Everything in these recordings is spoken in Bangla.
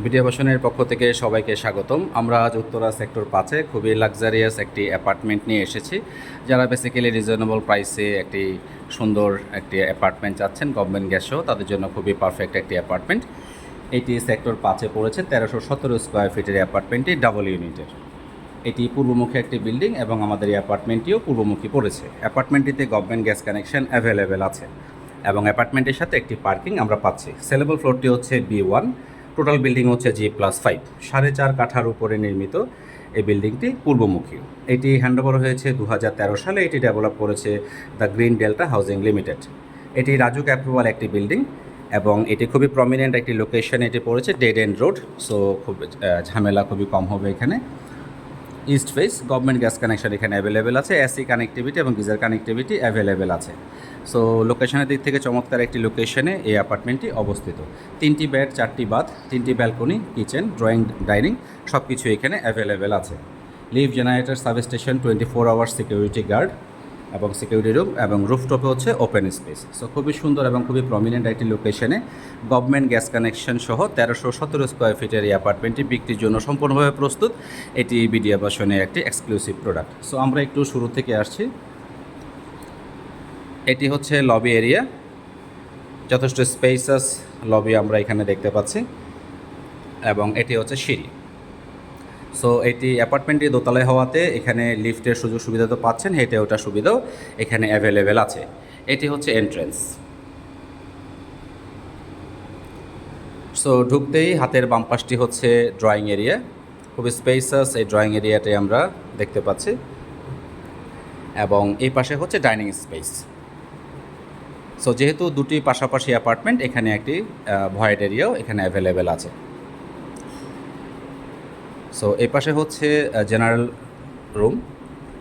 বিডি আবাসনের পক্ষ থেকে সবাইকে স্বাগতম। আমরা আজ উত্তরা সেক্টর 5-এ খুবই লাক্সারিয়াস একটি অ্যাপার্টমেন্ট নিয়ে এসেছি। যারা বেসিক্যালি রিজনেবল প্রাইসে একটি সুন্দর একটি অ্যাপার্টমেন্ট চাচ্ছেন গভর্নমেন্ট গ্যাস সহ, তাদের জন্য খুবই পারফেক্ট একটি অ্যাপার্টমেন্ট। এটি সেক্টর 5-এ পড়েছে। 1317 স্কোয়ার ফিটের অ্যাপার্টমেন্টটি ডাবল ইউনিটের। এটি পূর্বমুখী একটি বিল্ডিং এবং আমাদের এই অ্যাপার্টমেন্টটিও পূর্বমুখী পড়েছে। অ্যাপার্টমেন্টটিতে গভর্নমেন্ট গ্যাস কানেকশন অ্যাভেলেবেল আছে এবং অ্যাপার্টমেন্টের সাথে একটি পার্কিং আমরা পাচ্ছি। সেলেবল ফ্লোরটি হচ্ছে B1, টোটাল বিল্ডিং হচ্ছে G+5। 4.5 কাঠার উপরে নির্মিত এই বিল্ডিংটি পূর্বমুখী। এটি হ্যান্ডওভার হয়েছে 2013 সালে। এটি ডেভেলপ করেছে the green delta housing limited. এটি রাজুক অ্যাপ্রুভাল একটি বিল্ডিং এবং এটি খুবই প্রমিনেন্ট একটি লোকেশনে এটি পড়েছে, ডেড এন্ড রোড। সো খুব ঝামেলা খুবই কম হবে এখানে। East face government gas connection এখানে অ্যাভেলেবেল আছে, এসি কানেক্টিভিটি এবং গিজার কানেক্টিভিটি অ্যাভেলেবেল আছে। সো লোকেশনের দিক থেকে চমৎকার একটি লোকেশনে এই অ্যাপার্টমেন্টটি অবস্থিত। 3টি বেড, 4টি বাথ, 3টি ব্যালকনি, কিচেন, ড্রয়িং, ডাইনিং সব কিছু এখানে অ্যাভেলেবেল আছে। লিভ generator, substation, 24 hours security guard এবং সিকিউরিটি রুম এবং রুফটপে হচ্ছে ওপেন স্পেস। সো খুবই সুন্দর এবং খুবই প্রমিনেন্ট একটি লোকেশনে গভর্নমেন্ট গ্যাস কানেকশন সহ 1317 স্কোয়ার ফিটের এই অ্যাপার্টমেন্টটি বিক্রির জন্য সম্পূর্ণভাবে প্রস্তুত। এটি বিডি আবাসনের একটি এক্সক্লুসিভ প্রোডাক্ট। সো আমরা একটু শুরু থেকে আসছি। এটি হচ্ছে লবি এরিয়া, যথেষ্ট স্পেসাস লবি আমরা এখানে দেখতে পাচ্ছি এবং এটি হচ্ছে সিঁড়ি। সো এটি অ্যাপার্টমেন্টটি দোতলায় হওয়াতে এখানে লিফটের সুযোগ সুবিধা তো পাচ্ছেন, হেঁটে ওঠার সুবিধাও এখানে অ্যাভেলেবেল আছে। এটি হচ্ছে এন্ট্রেন্স। সো ঢুকতেই হাতের বাম পাশটি হচ্ছে ড্রয়িং এরিয়া, খুবই স্পেসাস এই ড্রয়িং এরিয়াটি আমরা দেখতে পাচ্ছি এবং এই পাশে হচ্ছে ডাইনিং স্পেস। সো যেহেতু দুটি পাশাপাশি অ্যাপার্টমেন্ট, এখানে একটি ভয়েড এরিয়াও এখানে অ্যাভেলেবেল আছে। সো এই পাশে হচ্ছে জেনারেল রুম,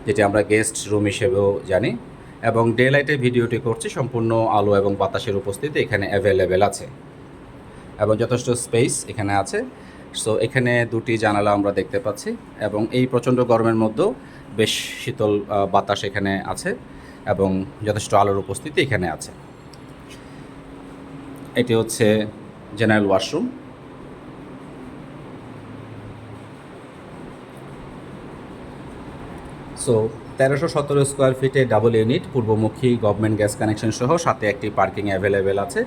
যেটি আমরা গেস্ট রুম হিসেবেও জানি, এবং ডে লাইটে ভিডিওটি করছি, সম্পূর্ণ আলো এবং বাতাসের উপস্থিতি এখানে অ্যাভেলেবেল আছে এবং যথেষ্ট স্পেস এখানে আছে। সো এখানে দুটি জানালা আমরা দেখতে পাচ্ছি এবং এই প্রচণ্ড গরমের মধ্যেও বেশ শীতল বাতাস এখানে আছে এবং যথেষ্ট আলোর উপস্থিতি এখানে আছে। এটি হচ্ছে জেনারেল ওয়াশরুম। সো 1317 স্কোয়ার ফিটে ডাবল ইউনিট, পূর্বমুখী, গভর্নমেন্ট গ্যাস কানেকশন সহ, সাথে একটি পার্কিং অ্যাভেলেবেল আছে।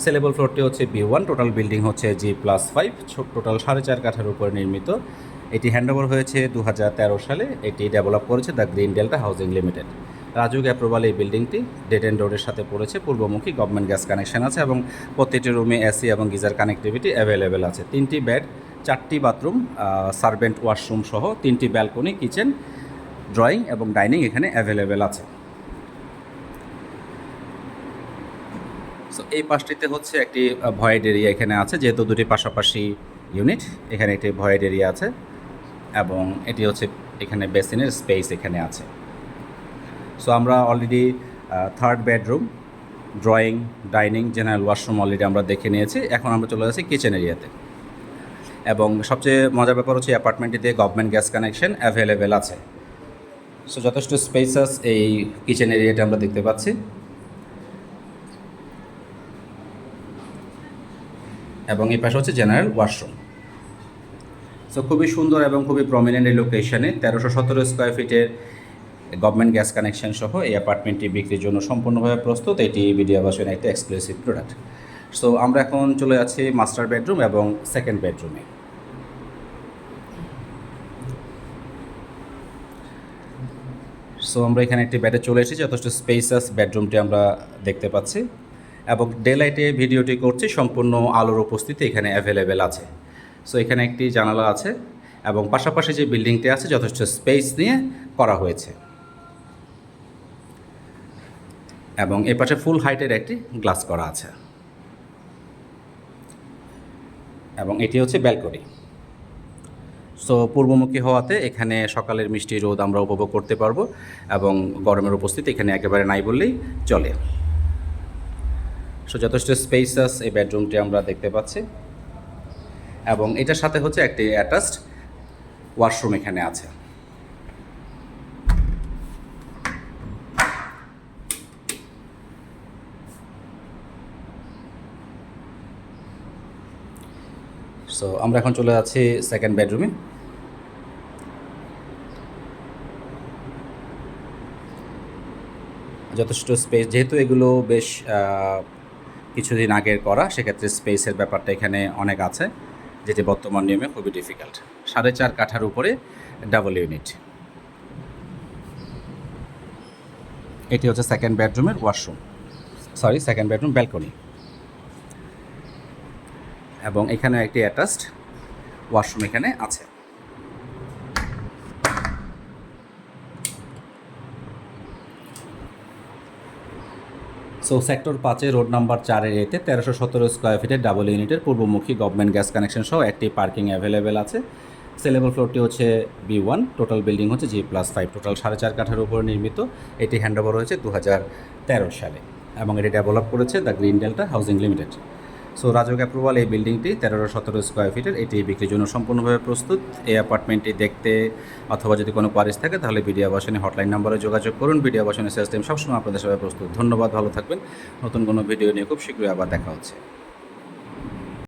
সেলেবল ফ্লোরটি হচ্ছে B1, টোটাল বিল্ডিং হচ্ছে G+5, টোটাল 4.5 কাঠার উপর নির্মিত। এটি হ্যান্ডওভার হয়েছে 2013 সালে। এটি ডেভেলপ করেছে the green delta housing limited. RAJUK approval এই বিল্ডিংটি ডেড এন্ড রোডের সাথে পড়েছে, পূর্বমুখী, গভর্নমেন্ট গ্যাস কানেকশন আছে এবং প্রত্যেকটি রুমে এসি এবং গিজার কানেক্টিভিটি অ্যাভেলেবেল আছে। 3টি বেড, 4টি বাথরুম, সার্ভেন্ট ওয়াশরুম সহ 3টি ব্যালকনি, কিচেন, ড্রয়িং এবং ডাইনিং এখানে অ্যাভেলেবেল আছে। সো এই পাশটিতে হচ্ছে একটি ভয়েড এরিয়া এখানে আছে, যেহেতু দুটি পাশাপাশি ইউনিট, এখানে একটি ভয়েড এরিয়া আছে এবং এটি হচ্ছে এখানে বেসিনের স্পেস এখানে আছে। সো আমরা already third bedroom, drawing, dining, general washroom already আমরা দেখে নিয়েছি। এখন আমরা চলে যাচ্ছি কিচেন এরিয়াতে এবং সবচেয়ে মজার ব্যাপার হচ্ছে অ্যাপার্টমেন্টটিতে গভর্নমেন্ট গ্যাস কানেকশন অ্যাভেলেবেল আছে। সো যথেষ্ট স্পেসাস এই কিচেন এরিয়াটা আমরা দেখতে পাচ্ছি এবং এই পাশে হচ্ছে জেনারেল ওয়াশরুম। সো খুবই সুন্দর এবং খুবই প্রমিনেন্ট এই লোকেশনে 1317 স্কোয়ার ফিটের গভর্নমেন্ট গ্যাস কানেকশন সহ এই অ্যাপার্টমেন্টটি বিক্রির জন্য সম্পূর্ণভাবে প্রস্তুত। এটি বিডি আবাসনের একটা এক্সক্লুসিভ প্রোডাক্ট। সো আমরা এখন চলে যাচ্ছি মাস্টার বেডরুম এবং সেকেন্ড বেডরুমে। সো আমরা এখানে একটি বেডে চলে এসেছি, যথেষ্ট স্পেসাস বেডরুমটি আমরা দেখতে পাচ্ছি এবং ডে লাইটে ভিডিওটি করছি, সম্পূর্ণ আলোর উপস্থিতি এখানে অ্যাভেলেবেল আছে। সো এখানে একটি জানালা আছে এবং পাশাপাশি যে বিল্ডিংটি আছে যথেষ্ট স্পেস নিয়ে করা হয়েছে এবং এর পাশে ফুল হাইটের একটি গ্লাস করা আছে এবং এটি হচ্ছে ব্যালকনি। সো পূর্বমুখী হওয়াতে এখানে সকালের মিষ্টি রোদ আমরা উপভোগ করতে পারবো এবং গরমের উপস্থিতি এখানে একেবারে নাই বললেই চলে। সো যথেষ্ট স্পেসাস এই বেডরুমটি আমরা দেখতে পাচ্ছি এবং এটার সাথে হচ্ছে একটি অ্যাটাচড ওয়াশরুম এখানে আছে। সো আমরা এখন চলে যাচ্ছি সেকেন্ড বেডরুমে। যথেষ্ট স্পেস, যেহেতু এগুলো বেশ কিছুদিন আগের করা, সেক্ষেত্রে স্পেসের ব্যাপারটা এখানে অনেক আছে, যেটি বর্তমান নিয়মে খুবই ডিফিকাল্ট। 4.5 কাঠার উপরে ডাবল ইউনিট। এটি হচ্ছে সেকেন্ড বেডরুমের ওয়াশরুম, সেকেন্ড বেডরুম ব্যালকনি, এবং এখানে একটি অ্যাটাচড ওয়াশরুম এখানে আছে। সো সেক্টর 5 রোড নাম্বার 4-এর এতে 1317 স্কোয়ার ফিটের ডাবল ইউনিটের পূর্বমুখী গভর্নমেন্ট গ্যাস কানেকশন সহ একটি পার্কিং অ্যাভেলেবেল আছে। সেলেবল ফ্লোরটি হচ্ছে B1, টোটাল বিল্ডিং হচ্ছে G+5, টোটাল 4.5 কাঠার উপরে নির্মিত। এটি হ্যান্ডওভার হয়েছে 2013 সালে এবং এটি ডেভেলপ করেছে the green delta housing limited. So RAJUK approval এই বিল্ডিংটি 1317 স্কোয়ার ফিটের, এটি বিক্রির জন্য সম্পূর্ণভাবে প্রস্তুত। এই অ্যাপার্টমেন্টটি দেখতে অথবা যদি কোনো কোয়ারিজ থাকে তাহলে বিডি আবাসনে হটলাইন নাম্বারে যোগাযোগ করুন। বিডি আবাসনের সেলস টিম সবসময় আপনাদের সবাই প্রস্তুত। ধন্যবাদ, ভালো থাকবেন। নতুন কোনো ভিডিও নিয়ে খুব শীঘ্রই আবার দেখা হচ্ছে।